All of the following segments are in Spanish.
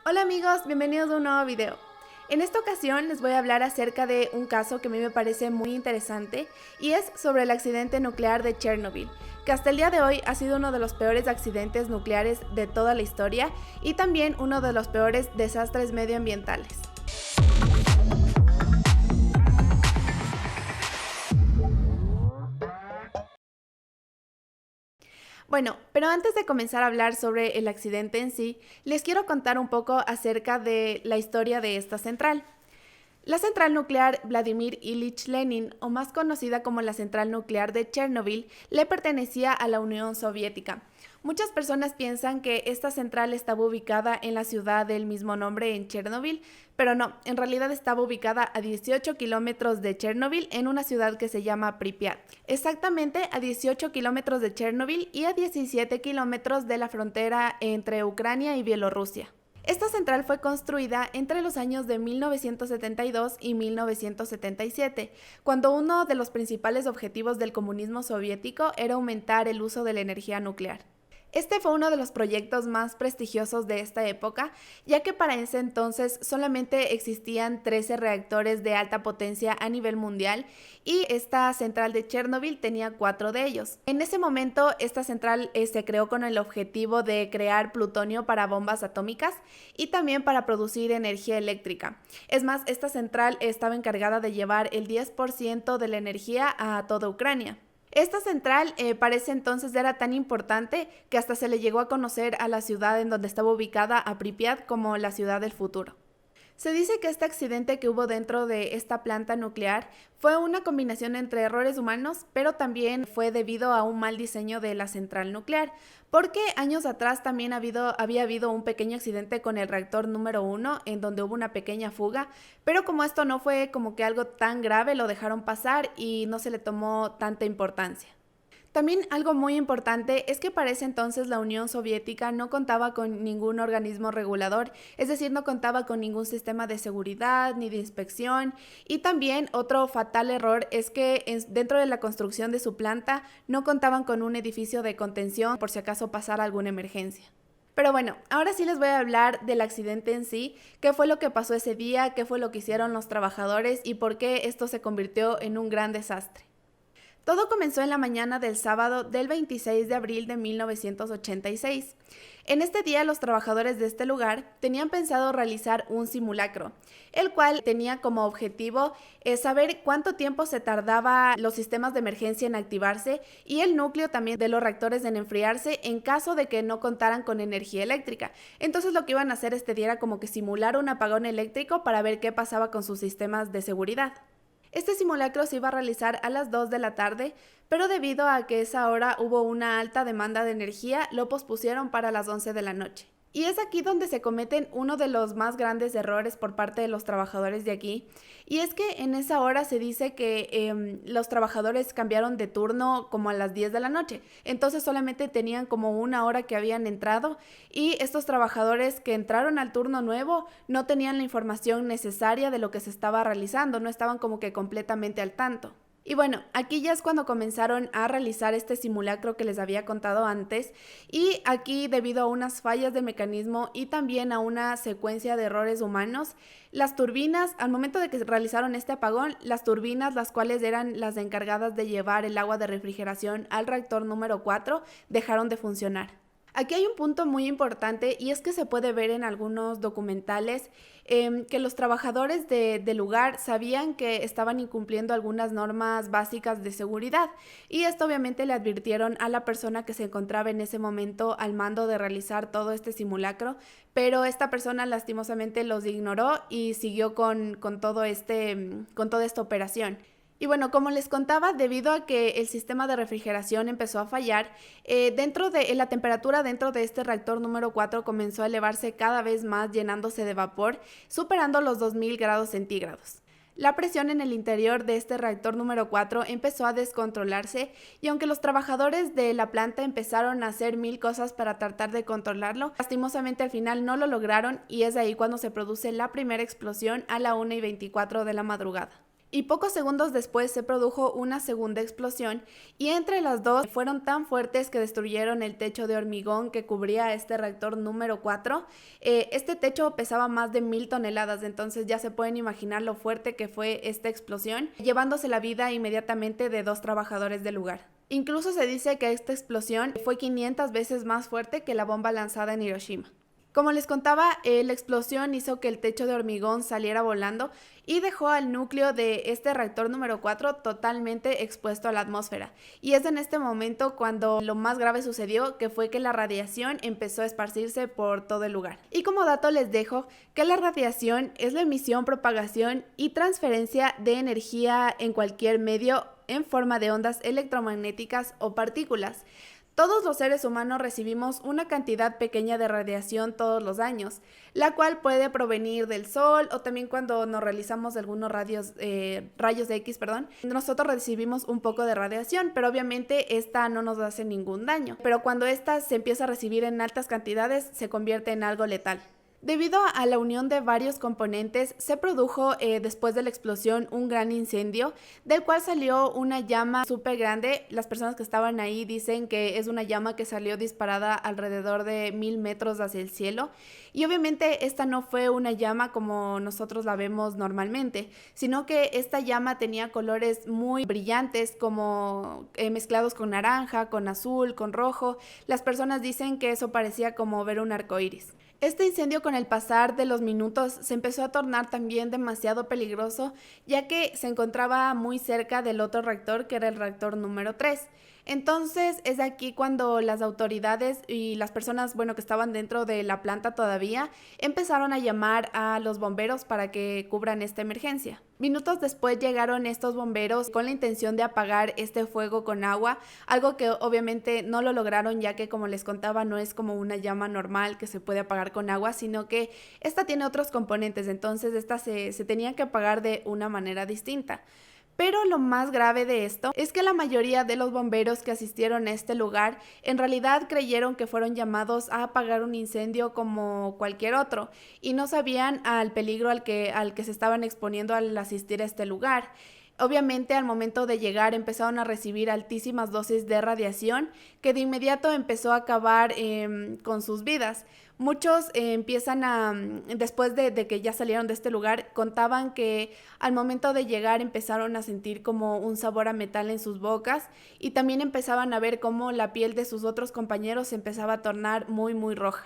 Hola amigos, bienvenidos a un nuevo video. En esta ocasión les voy a hablar acerca de un caso que a mí me parece muy interesante y es sobre el accidente nuclear de Chernobyl, que hasta el día de hoy ha sido uno de los peores accidentes nucleares de toda la historia y también uno de los peores desastres medioambientales. Bueno, pero antes de comenzar a hablar sobre el accidente en sí, les quiero contar un poco acerca de la historia de esta central. La central nuclear Vladimir Ilich Lenin, o más conocida como la central nuclear de Chernobyl, le pertenecía a la Unión Soviética. Muchas personas piensan que esta central estaba ubicada en la ciudad del mismo nombre en Chernobyl, pero no, en realidad estaba ubicada a 18 kilómetros de Chernobyl en una ciudad que se llama Pripyat. Exactamente a 18 kilómetros de Chernobyl y a 17 kilómetros de la frontera entre Ucrania y Bielorrusia. Esta central fue construida entre los años de 1972 y 1977, cuando uno de los principales objetivos del comunismo soviético era aumentar el uso de la energía nuclear. Este fue uno de los proyectos más prestigiosos de esta época, ya que para ese entonces solamente existían 13 reactores de alta potencia a nivel mundial y esta central de Chernobyl tenía 4 de ellos. En ese momento, esta central se creó con el objetivo de crear plutonio para bombas atómicas y también para producir energía eléctrica. Es más, esta central estaba encargada de llevar el 10% de la energía a toda Ucrania. Esta central para ese entonces era tan importante que hasta se le llegó a conocer a la ciudad en donde estaba ubicada, a Pripyat, como la ciudad del futuro. Se dice que este accidente que hubo dentro de esta planta nuclear fue una combinación entre errores humanos, pero también fue debido a un mal diseño de la central nuclear, porque años atrás también había habido un pequeño accidente con el reactor número 1 en donde hubo una pequeña fuga, pero como esto no fue como que algo tan grave, lo dejaron pasar y no se le tomó tanta importancia. También algo muy importante es que para ese entonces la Unión Soviética no contaba con ningún organismo regulador, es decir, no contaba con ningún sistema de seguridad ni de inspección. Y también otro fatal error es que dentro de la construcción de su planta no contaban con un edificio de contención por si acaso pasara alguna emergencia. Pero bueno, ahora sí les voy a hablar del accidente en sí, qué fue lo que pasó ese día, qué fue lo que hicieron los trabajadores y por qué esto se convirtió en un gran desastre. Todo comenzó en la mañana del sábado del 26 de abril de 1986. En este día los trabajadores de este lugar tenían pensado realizar un simulacro, el cual tenía como objetivo saber cuánto tiempo se tardaba los sistemas de emergencia en activarse y el núcleo también de los reactores en enfriarse en caso de que no contaran con energía eléctrica. Entonces lo que iban a hacer este día era como que simular un apagón eléctrico para ver qué pasaba con sus sistemas de seguridad. Este simulacro se iba a realizar a las 2 de la tarde, pero debido a que esa hora hubo una alta demanda de energía, lo pospusieron para las 11 de la noche. Y es aquí donde se cometen uno de los más grandes errores por parte de los trabajadores de aquí. Y es que en esa hora se dice que los trabajadores cambiaron de turno como a las 10 de la noche. Entonces solamente tenían como una hora que habían entrado y estos trabajadores que entraron al turno nuevo no tenían la información necesaria de lo que se estaba realizando, no estaban como que completamente al tanto. Y bueno, aquí ya es cuando comenzaron a realizar este simulacro que les había contado antes y aquí debido a unas fallas del mecanismo y también a una secuencia de errores humanos, las turbinas, al momento de que realizaron este apagón, las turbinas, las cuales eran las encargadas de llevar el agua de refrigeración al reactor número 4, dejaron de funcionar. Aquí hay un punto muy importante y es que se puede ver en algunos documentales que los trabajadores del lugar sabían que estaban incumpliendo algunas normas básicas de seguridad y esto obviamente le advirtieron a la persona que se encontraba en ese momento al mando de realizar todo este simulacro, pero esta persona lastimosamente los ignoró y siguió con toda esta operación. Y bueno, como les contaba, debido a que el sistema de refrigeración empezó a fallar, la temperatura dentro de este reactor número 4 comenzó a elevarse cada vez más llenándose de vapor, superando los 2000 grados centígrados. La presión en el interior de este reactor número 4 empezó a descontrolarse y aunque los trabajadores de la planta empezaron a hacer mil cosas para tratar de controlarlo, lastimosamente al final no lo lograron y es ahí cuando se produce la primera explosión a la 1:24 de la madrugada. y pocos segundos después se produjo una segunda explosión y entre las dos fueron tan fuertes que destruyeron el techo de hormigón que cubría este reactor número 4. Este techo pesaba más de 1000 toneladas, entonces ya se pueden imaginar lo fuerte que fue esta explosión, llevándose la vida inmediatamente de 2 trabajadores del lugar. Incluso se dice que esta explosión fue 500 veces más fuerte que la bomba lanzada en Hiroshima. Como les contaba, la explosión hizo que el techo de hormigón saliera volando y dejó al núcleo de este reactor número 4 totalmente expuesto a la atmósfera. Y es en este momento cuando lo más grave sucedió, que fue que la radiación empezó a esparcirse por todo el lugar. Y como dato les dejo que la radiación es la emisión, propagación y transferencia de energía en cualquier medio en forma de ondas electromagnéticas o partículas. Todos los seres humanos recibimos una cantidad pequeña de radiación todos los años, la cual puede provenir del sol o también cuando nos realizamos algunos rayos X, nosotros recibimos un poco de radiación, pero obviamente esta no nos hace ningún daño. Pero cuando esta se empieza a recibir en altas cantidades, se convierte en algo letal. Debido a la unión de varios componentes, se produjo después de la explosión un gran incendio, del cual salió una llama súper grande. Las personas que estaban ahí dicen que es una llama que salió disparada alrededor de 1000 metros hacia el cielo. Y obviamente esta no fue una llama como nosotros la vemos normalmente, sino que esta llama tenía colores muy brillantes, como mezclados con naranja, con azul, con rojo. Las personas dicen que eso parecía como ver un arco iris. Este incendio con el pasar de los minutos se empezó a tornar también demasiado peligroso, ya que se encontraba muy cerca del otro reactor, que era el reactor número 3. Entonces es aquí cuando las autoridades y las personas, que estaban dentro de la planta todavía, empezaron a llamar a los bomberos para que cubran esta emergencia. Minutos después llegaron estos bomberos con la intención de apagar este fuego con agua, algo que obviamente no lo lograron, ya que, como les contaba, no es como una llama normal que se puede apagar con agua, sino que esta tiene otros componentes, entonces esta se tenía que apagar de una manera distinta. Pero lo más grave de esto es que la mayoría de los bomberos que asistieron a este lugar en realidad creyeron que fueron llamados a apagar un incendio como cualquier otro y no sabían al peligro al que se estaban exponiendo al asistir a este lugar. Obviamente, al momento de llegar empezaron a recibir altísimas dosis de radiación que de inmediato empezó a acabar con sus vidas. Muchos después de que ya salieron de este lugar, contaban que al momento de llegar empezaron a sentir como un sabor a metal en sus bocas y también empezaban a ver cómo la piel de sus otros compañeros se empezaba a tornar muy, muy roja.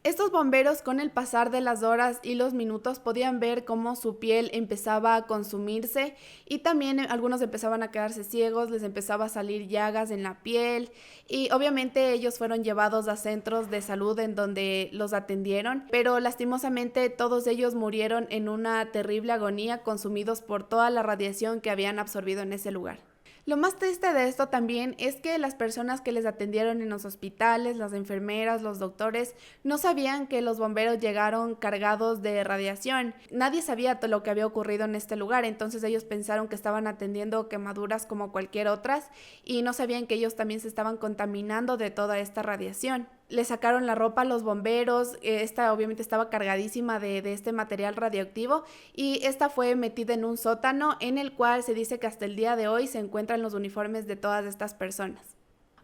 Estos bomberos, con el pasar de las horas y los minutos, podían ver cómo su piel empezaba a consumirse y también algunos empezaban a quedarse ciegos, les empezaba a salir llagas en la piel y obviamente ellos fueron llevados a centros de salud en donde los atendieron, pero lastimosamente todos ellos murieron en una terrible agonía, consumidos por toda la radiación que habían absorbido en ese lugar. Lo más triste de esto también es que las personas que les atendieron en los hospitales, las enfermeras, los doctores, no sabían que los bomberos llegaron cargados de radiación. Nadie sabía todo lo que había ocurrido en este lugar, entonces ellos pensaron que estaban atendiendo quemaduras como cualquier otras y no sabían que ellos también se estaban contaminando de toda esta radiación. Le sacaron la ropa a los bomberos, esta obviamente estaba cargadísima de este material radioactivo y esta fue metida en un sótano en el cual se dice que hasta el día de hoy se encuentran los uniformes de todas estas personas.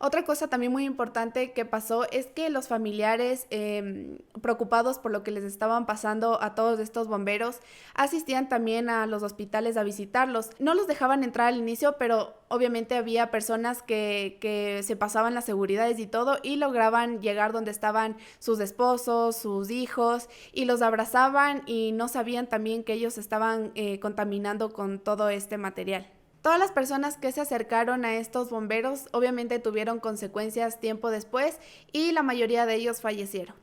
Otra cosa también muy importante que pasó es que los familiares, preocupados por lo que les estaban pasando a todos estos bomberos, asistían también a los hospitales a visitarlos. No los dejaban entrar al inicio, pero obviamente había personas que se pasaban las seguridades y todo y lograban llegar donde estaban sus esposos, sus hijos y los abrazaban y no sabían también que ellos estaban contaminando con todo este material. Todas las personas que se acercaron a estos bomberos obviamente tuvieron consecuencias tiempo después y la mayoría de ellos fallecieron.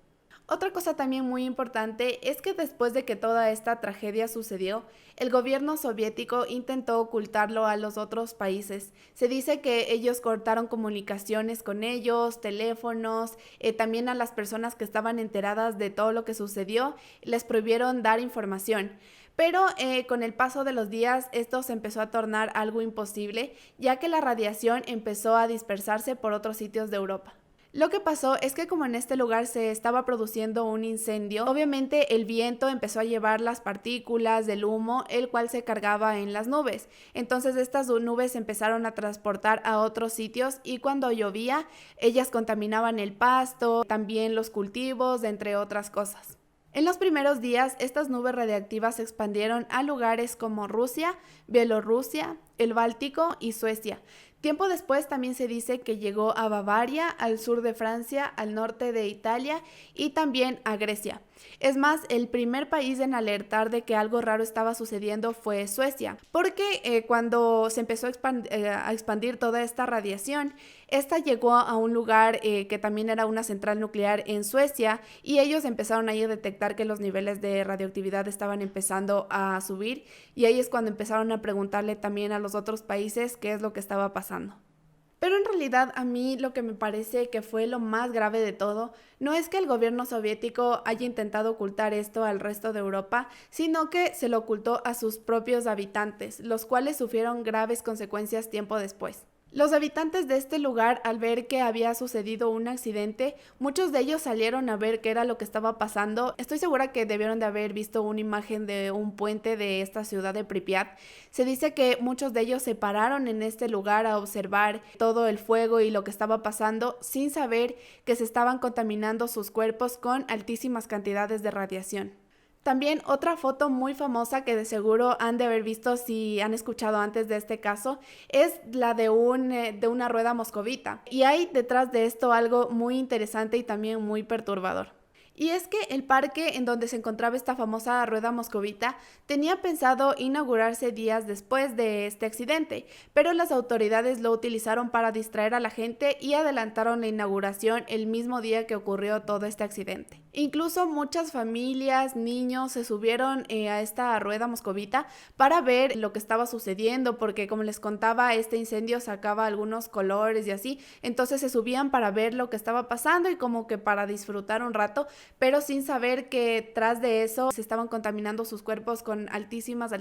Otra cosa también muy importante es que después de que toda esta tragedia sucedió, el gobierno soviético intentó ocultarlo a los otros países. Se dice que ellos cortaron comunicaciones con ellos, teléfonos, también a las personas que estaban enteradas de todo lo que sucedió, les prohibieron dar información. Pero con el paso de los días esto se empezó a tornar algo imposible, ya que la radiación empezó a dispersarse por otros sitios de Europa. Lo que pasó es que como en este lugar se estaba produciendo un incendio, obviamente el viento empezó a llevar las partículas del humo, el cual se cargaba en las nubes. Entonces estas nubes se empezaron a transportar a otros sitios y cuando llovía, ellas contaminaban el pasto, también los cultivos, entre otras cosas. En los primeros días, estas nubes radiactivas se expandieron a lugares como Rusia, Bielorrusia, el Báltico y Suecia. Tiempo después también se dice que llegó a Bavaria, al sur de Francia, al norte de Italia y también a Grecia. Es más, el primer país en alertar de que algo raro estaba sucediendo fue Suecia, porque cuando se empezó a expandir toda esta radiación, esta llegó a un lugar que también era una central nuclear en Suecia y ellos empezaron ahí a detectar que los niveles de radioactividad estaban empezando a subir y ahí es cuando empezaron a preguntarle también a los otros países qué es lo que estaba pasando. Pero en realidad a mí lo que me parece que fue lo más grave de todo no es que el gobierno soviético haya intentado ocultar esto al resto de Europa, sino que se lo ocultó a sus propios habitantes, los cuales sufrieron graves consecuencias tiempo después. Los habitantes de este lugar, al ver que había sucedido un accidente, muchos de ellos salieron a ver qué era lo que estaba pasando. Estoy segura que debieron de haber visto una imagen de un puente de esta ciudad de Pripyat. Se dice que muchos de ellos se pararon en este lugar a observar todo el fuego y lo que estaba pasando sin saber que se estaban contaminando sus cuerpos con altísimas cantidades de radiación. También otra foto muy famosa que de seguro han de haber visto si han escuchado antes de este caso es la de una rueda moscovita. Y hay detrás de esto algo muy interesante y también muy perturbador. Y es que el parque en donde se encontraba esta famosa rueda moscovita tenía pensado inaugurarse días después de este accidente, pero las autoridades lo utilizaron para distraer a la gente y adelantaron la inauguración el mismo día que ocurrió todo este accidente. Incluso muchas familias, niños se subieron a esta rueda moscovita para ver lo que estaba sucediendo, porque como les contaba, este incendio sacaba algunos colores y así, entonces se subían para ver lo que estaba pasando y como que para disfrutar un rato, pero sin saber que tras de eso se estaban contaminando sus cuerpos con altísimas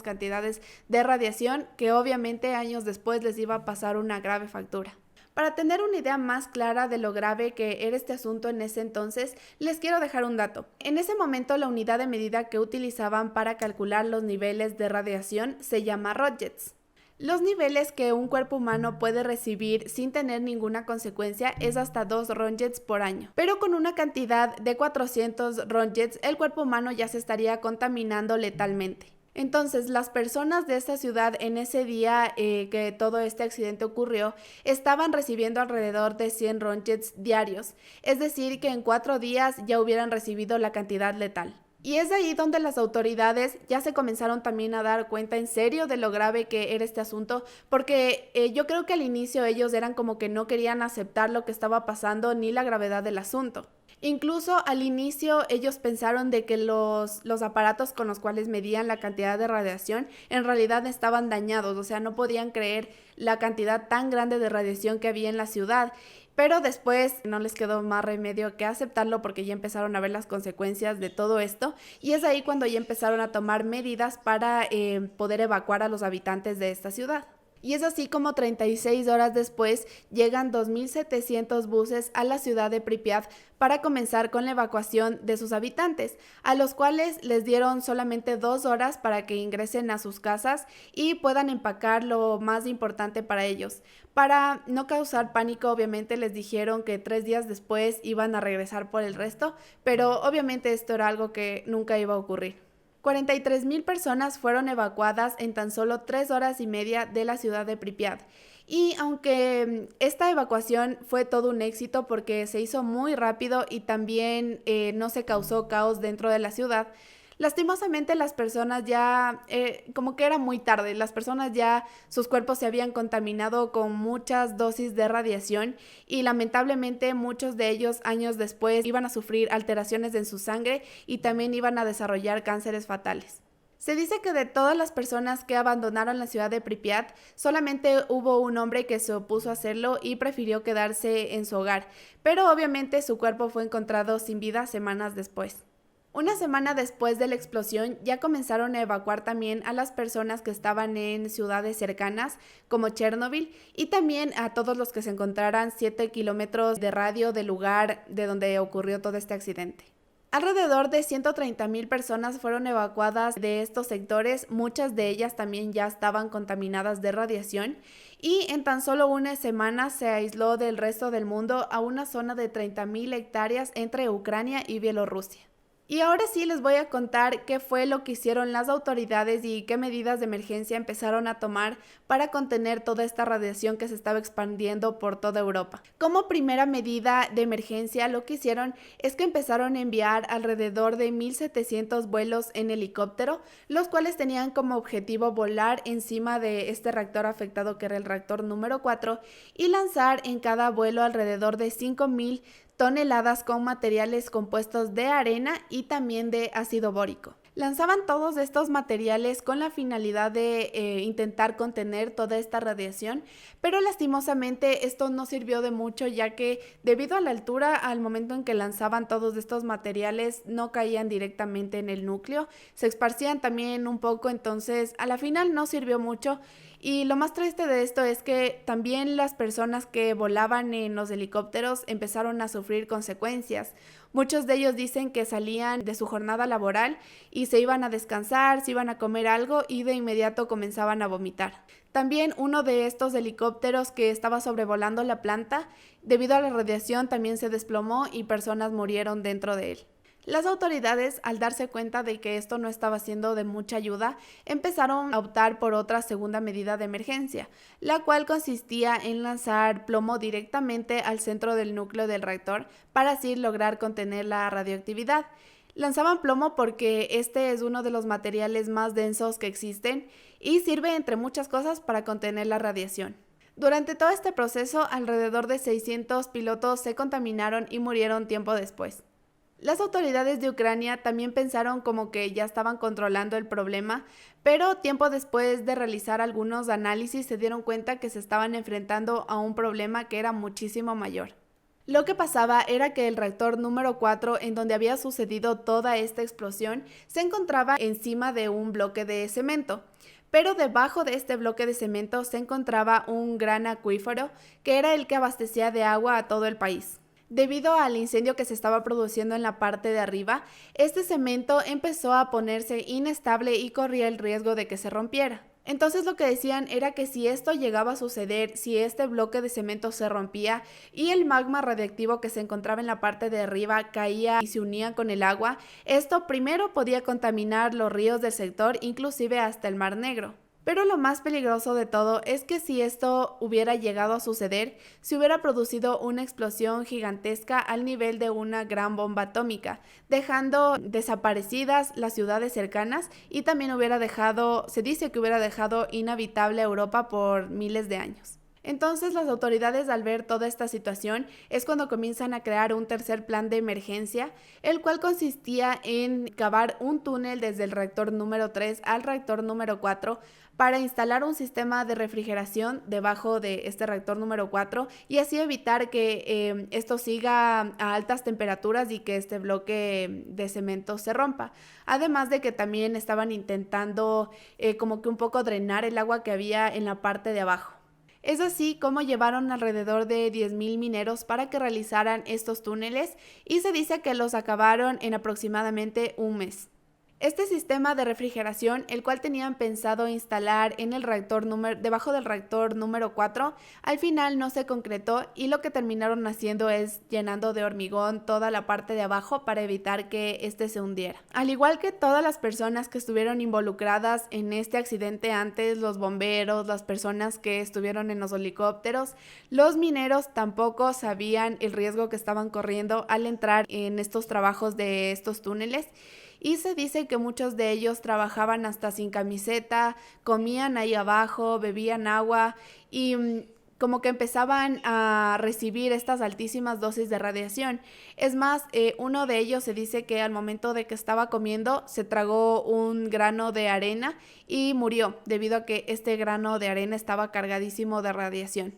cantidades de radiación que obviamente años después les iba a pasar una grave factura. Para tener una idea más clara de lo grave que era este asunto en ese entonces, les quiero dejar un dato. En ese momento la unidad de medida que utilizaban para calcular los niveles de radiación se llama Röntgens. Los niveles que un cuerpo humano puede recibir sin tener ninguna consecuencia es hasta 2 Röntgens por año. Pero con una cantidad de 400 Röntgens, el cuerpo humano ya se estaría contaminando letalmente. Entonces, las personas de esta ciudad en ese día que todo este accidente ocurrió, estaban recibiendo alrededor de 100 Röntgens diarios, es decir, que en 4 días ya hubieran recibido la cantidad letal. Y es ahí donde las autoridades ya se comenzaron también a dar cuenta en serio de lo grave que era este asunto, porque yo creo que al inicio ellos eran como que no querían aceptar lo que estaba pasando ni la gravedad del asunto. Incluso al inicio ellos pensaron de que los aparatos con los cuales medían la cantidad de radiación en realidad estaban dañados, o sea, no podían creer la cantidad tan grande de radiación que había en la ciudad. Pero después no les quedó más remedio que aceptarlo porque ya empezaron a ver las consecuencias de todo esto y es ahí cuando ya empezaron a tomar medidas para poder evacuar a los habitantes de esta ciudad. Y es así como 36 horas después llegan 2.700 buses a la ciudad de Pripyat para comenzar con la evacuación de sus habitantes, a los cuales les dieron solamente 2 horas para que ingresen a sus casas y puedan empacar lo más importante para ellos. Para no causar pánico, obviamente les dijeron que 3 días después iban a regresar por el resto, pero obviamente esto era algo que nunca iba a ocurrir. 43,000 personas fueron evacuadas en tan solo 3 horas y media de la ciudad de Pripyat. Y aunque esta evacuación fue todo un éxito porque se hizo muy rápido y también no se causó caos dentro de la ciudad, lastimosamente las personas ya, como que era muy tarde, las personas ya, sus cuerpos se habían contaminado con muchas dosis de radiación y lamentablemente muchos de ellos años después iban a sufrir alteraciones en su sangre y también iban a desarrollar cánceres fatales. Se dice que de todas las personas que abandonaron la ciudad de Pripyat, solamente hubo un hombre que se opuso a hacerlo y prefirió quedarse en su hogar, pero obviamente su cuerpo fue encontrado sin vida semanas después. Una semana después de la explosión ya comenzaron a evacuar también a las personas que estaban en ciudades cercanas como Chernobyl y también a todos los que se encontraran 7 kilómetros de radio del lugar de donde ocurrió todo este accidente. Alrededor de 130,000 personas fueron evacuadas de estos sectores, muchas de ellas también ya estaban contaminadas de radiación y en tan solo una semana se aisló del resto del mundo a una zona de 30,000 hectáreas entre Ucrania y Bielorrusia. Y ahora sí les voy a contar qué fue lo que hicieron las autoridades y qué medidas de emergencia empezaron a tomar para contener toda esta radiación que se estaba expandiendo por toda Europa. Como primera medida de emergencia, lo que hicieron es que empezaron a enviar alrededor de 1,700 vuelos en helicóptero, los cuales tenían como objetivo volar encima de este reactor afectado, que era el reactor número 4, y lanzar en cada vuelo alrededor de 5,000 toneladas con materiales compuestos de arena y también de ácido bórico. Lanzaban todos estos materiales con la finalidad de intentar contener toda esta radiación, pero lastimosamente esto no sirvió de mucho, ya que debido a la altura, al momento en que lanzaban todos estos materiales no caían directamente en el núcleo, se esparcían también un poco, entonces a la final no sirvió mucho. Y lo más triste de esto es que también las personas que volaban en los helicópteros empezaron a sufrir consecuencias. Muchos de ellos dicen que salían de su jornada laboral y se iban a descansar, se iban a comer algo y de inmediato comenzaban a vomitar. También uno de estos helicópteros que estaba sobrevolando la planta, debido a la radiación, también se desplomó y personas murieron dentro de él. Las autoridades, al darse cuenta de que esto no estaba siendo de mucha ayuda, empezaron a optar por otra segunda medida de emergencia, la cual consistía en lanzar plomo directamente al centro del núcleo del reactor para así lograr contener la radioactividad. Lanzaban plomo porque este es uno de los materiales más densos que existen y sirve, entre muchas cosas, para contener la radiación. Durante todo este proceso, alrededor de 600 pilotos se contaminaron y murieron tiempo después. Las autoridades de Ucrania también pensaron como que ya estaban controlando el problema, pero tiempo después de realizar algunos análisis se dieron cuenta que se estaban enfrentando a un problema que era muchísimo mayor. Lo que pasaba era que el reactor número 4, en donde había sucedido toda esta explosión, se encontraba encima de un bloque de cemento. Pero debajo de este bloque de cemento se encontraba un gran acuífero que era el que abastecía de agua a todo el país. Debido al incendio que se estaba produciendo en la parte de arriba, este cemento empezó a ponerse inestable y corría el riesgo de que se rompiera. Entonces lo que decían era que si esto llegaba a suceder, si este bloque de cemento se rompía y el magma radiactivo que se encontraba en la parte de arriba caía y se unía con el agua, esto primero podía contaminar los ríos del sector, inclusive hasta el Mar Negro. Pero lo más peligroso de todo es que si esto hubiera llegado a suceder, se hubiera producido una explosión gigantesca al nivel de una gran bomba atómica, dejando desaparecidas las ciudades cercanas y también se dice que hubiera dejado inhabitable Europa por miles de años. Entonces las autoridades, al ver toda esta situación, es cuando comienzan a crear un tercer plan de emergencia, el cual consistía en cavar un túnel desde el reactor número 3 al reactor número 4 para instalar un sistema de refrigeración debajo de este reactor número 4 y así evitar que esto siga a altas temperaturas y que este bloque de cemento se rompa. Además de que también estaban intentando como que un poco drenar el agua que había en la parte de abajo. Es así como llevaron alrededor de 10,000 mineros para que realizaran estos túneles y se dice que los acabaron en aproximadamente un mes. Este sistema de refrigeración, el cual tenían pensado instalar en el debajo del reactor número 4, al final no se concretó y lo que terminaron haciendo es llenando de hormigón toda la parte de abajo para evitar que este se hundiera. Al igual que todas las personas que estuvieron involucradas en este accidente antes, los bomberos, las personas que estuvieron en los helicópteros, los mineros tampoco sabían el riesgo que estaban corriendo al entrar en estos trabajos de estos túneles. Y se dice que muchos de ellos trabajaban hasta sin camiseta, comían ahí abajo, bebían agua y como que empezaban a recibir estas altísimas dosis de radiación. Es más, uno de ellos se dice que al momento de que estaba comiendo se tragó un grano de arena y murió debido a que este grano de arena estaba cargadísimo de radiación.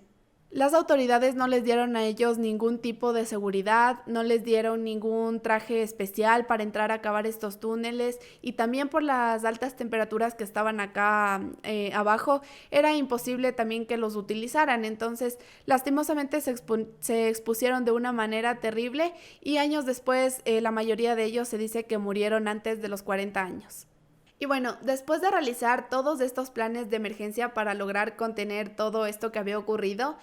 Las autoridades no les dieron a ellos ningún tipo de seguridad, no les dieron ningún traje especial para entrar a cavar estos túneles y también por las altas temperaturas que estaban acá abajo era imposible también que los utilizaran. Entonces, lastimosamente se expusieron de una manera terrible y años después la mayoría de ellos se dice que murieron antes de los 40 años. Y bueno, después de realizar todos estos planes de emergencia para lograr contener todo esto que había ocurrido,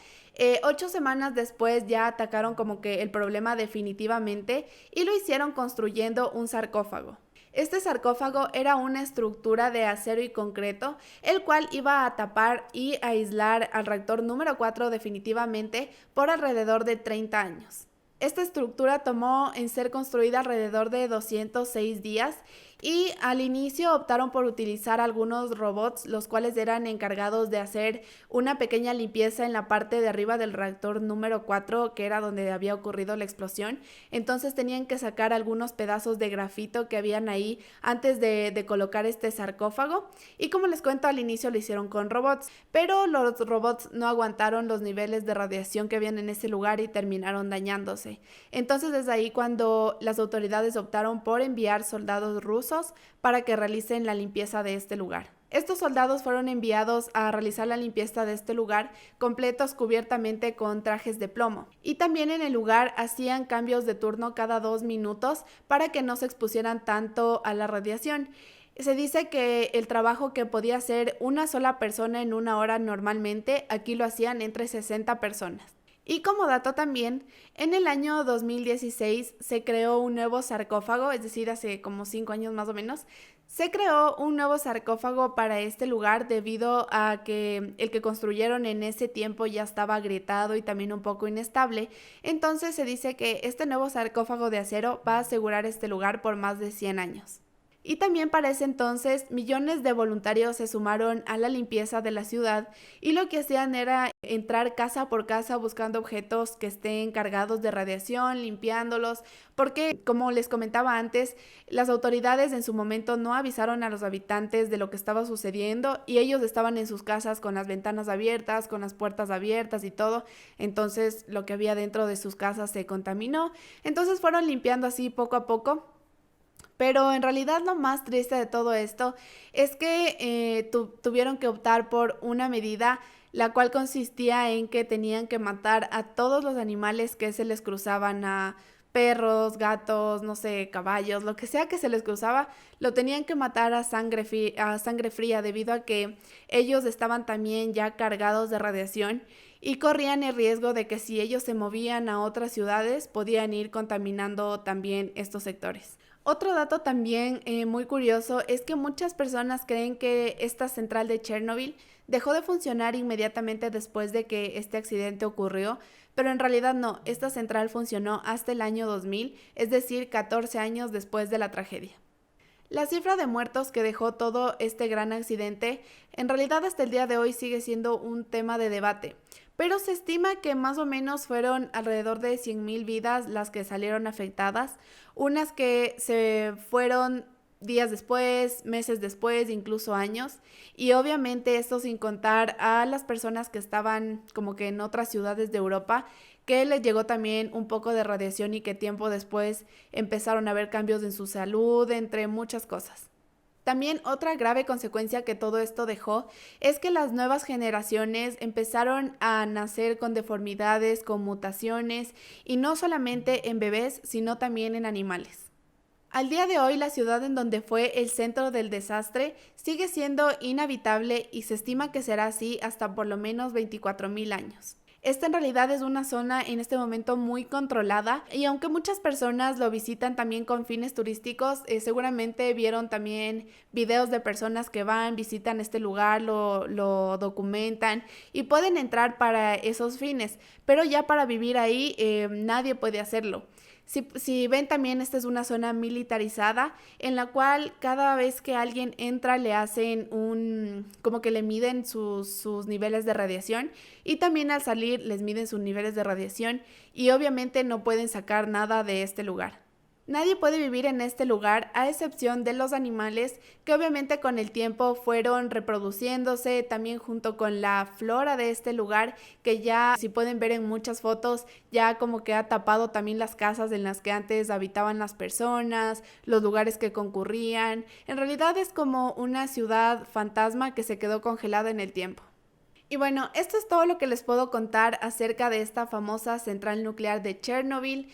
8 semanas después ya atacaron como que el problema definitivamente y lo hicieron construyendo un sarcófago. Este sarcófago era una estructura de acero y concreto, el cual iba a tapar y aislar al reactor número 4 definitivamente por alrededor de 30 años. Esta estructura tomó en ser construida alrededor de 206 días y al inicio optaron por utilizar algunos robots, los cuales eran encargados de hacer una pequeña limpieza en la parte de arriba del reactor número 4, que era donde había ocurrido la explosión. Entonces tenían que sacar algunos pedazos de grafito que habían ahí antes de colocar este sarcófago. Y como les cuento, al inicio lo hicieron con robots, pero los robots no aguantaron los niveles de radiación que habían en ese lugar y terminaron dañándose. Entonces es ahí cuando las autoridades optaron por enviar soldados rusos para que realicen la limpieza de este lugar. Estos soldados fueron enviados a realizar la limpieza de este lugar completos cubiertamente con trajes de plomo. Y también en el lugar hacían cambios de turno cada 2 minutos para que no se expusieran tanto a la radiación. Se dice que el trabajo que podía hacer una sola persona en una hora normalmente, aquí lo hacían entre 60 personas. Y como dato también, en el año 2016 se creó un nuevo sarcófago, es decir, hace como 5 años más o menos, se creó un nuevo sarcófago para este lugar debido a que el que construyeron en ese tiempo ya estaba agrietado y también un poco inestable. Entonces se dice que este nuevo sarcófago de acero va a asegurar este lugar por más de 100 años. Y también para ese entonces millones de voluntarios se sumaron a la limpieza de la ciudad y lo que hacían era entrar casa por casa buscando objetos que estén cargados de radiación, limpiándolos, porque como les comentaba antes, las autoridades en su momento no avisaron a los habitantes de lo que estaba sucediendo y ellos estaban en sus casas con las ventanas abiertas, con las puertas abiertas y todo, entonces lo que había dentro de sus casas se contaminó, entonces fueron limpiando así poco a poco. Pero en realidad lo más triste de todo esto es que tuvieron que optar por una medida la cual consistía en que tenían que matar a todos los animales que se les cruzaban, a perros, gatos, no sé, caballos, lo que sea que se les cruzaba, lo tenían que matar a sangre fría debido a que ellos estaban también ya cargados de radiación y corrían el riesgo de que si ellos se movían a otras ciudades podían ir contaminando también estos sectores. Otro dato también muy curioso es que muchas personas creen que esta central de Chernobyl dejó de funcionar inmediatamente después de que este accidente ocurrió, pero en realidad no, esta central funcionó hasta el año 2000, es decir, 14 años después de la tragedia. La cifra de muertos que dejó todo este gran accidente en realidad hasta el día de hoy sigue siendo un tema de debate, pero se estima que más o menos fueron alrededor de 100,000 vidas las que salieron afectadas, unas que se fueron días después, meses después, incluso años, y obviamente esto sin contar a las personas que estaban como que en otras ciudades de Europa, que les llegó también un poco de radiación y que tiempo después empezaron a haber cambios en su salud, entre muchas cosas. También otra grave consecuencia que todo esto dejó es que las nuevas generaciones empezaron a nacer con deformidades, con mutaciones, y no solamente en bebés, sino también en animales. Al día de hoy, la ciudad en donde fue el centro del desastre sigue siendo inhabitable y se estima que será así hasta por lo menos 24,000 años. Esta en realidad es una zona en este momento muy controlada y aunque muchas personas lo visitan también con fines turísticos, seguramente vieron también videos de personas que van, visitan este lugar, lo documentan y pueden entrar para esos fines, pero ya para vivir ahí nadie puede hacerlo. Si ven también, esta es una zona militarizada en la cual cada vez que alguien entra le hacen como que le miden sus niveles de radiación y también al salir les miden sus niveles de radiación y obviamente no pueden sacar nada de este lugar. Nadie puede vivir en este lugar a excepción de los animales que obviamente con el tiempo fueron reproduciéndose, también junto con la flora de este lugar que ya, si pueden ver en muchas fotos, ya como que ha tapado también las casas en las que antes habitaban las personas, los lugares que concurrían. En realidad es como una ciudad fantasma que se quedó congelada en el tiempo. Y bueno, esto es todo lo que les puedo contar acerca de esta famosa central nuclear de Chernobyl.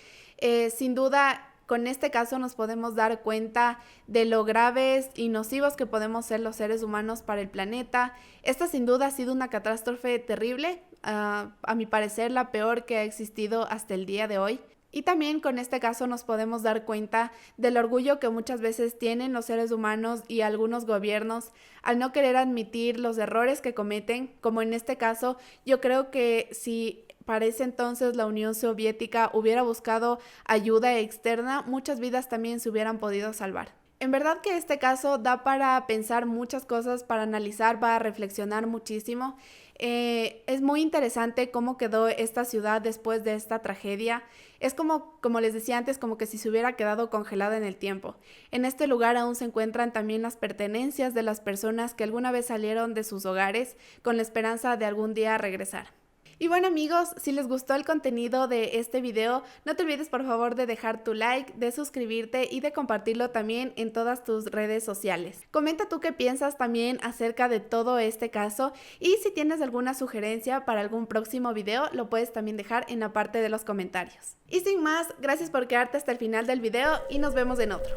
Sin duda, con este caso nos podemos dar cuenta de lo graves y nocivos que podemos ser los seres humanos para el planeta. Esta sin duda ha sido una catástrofe terrible, a mi parecer la peor que ha existido hasta el día de hoy. Y también con este caso nos podemos dar cuenta del orgullo que muchas veces tienen los seres humanos y algunos gobiernos al no querer admitir los errores que cometen, como en este caso. Yo creo que si para ese entonces la Unión Soviética hubiera buscado ayuda externa, muchas vidas también se hubieran podido salvar. En verdad que este caso da para pensar muchas cosas, para analizar, para reflexionar muchísimo. Es muy interesante cómo quedó esta ciudad después de esta tragedia. Es como les decía antes, como que si se hubiera quedado congelada en el tiempo. En este lugar aún se encuentran también las pertenencias de las personas que alguna vez salieron de sus hogares con la esperanza de algún día regresar. Y bueno amigos, si les gustó el contenido de este video, no te olvides por favor de dejar tu like, de suscribirte y de compartirlo también en todas tus redes sociales. Comenta tú qué piensas también acerca de todo este caso y si tienes alguna sugerencia para algún próximo video, lo puedes también dejar en la parte de los comentarios. Y sin más, gracias por quedarte hasta el final del video y nos vemos en otro.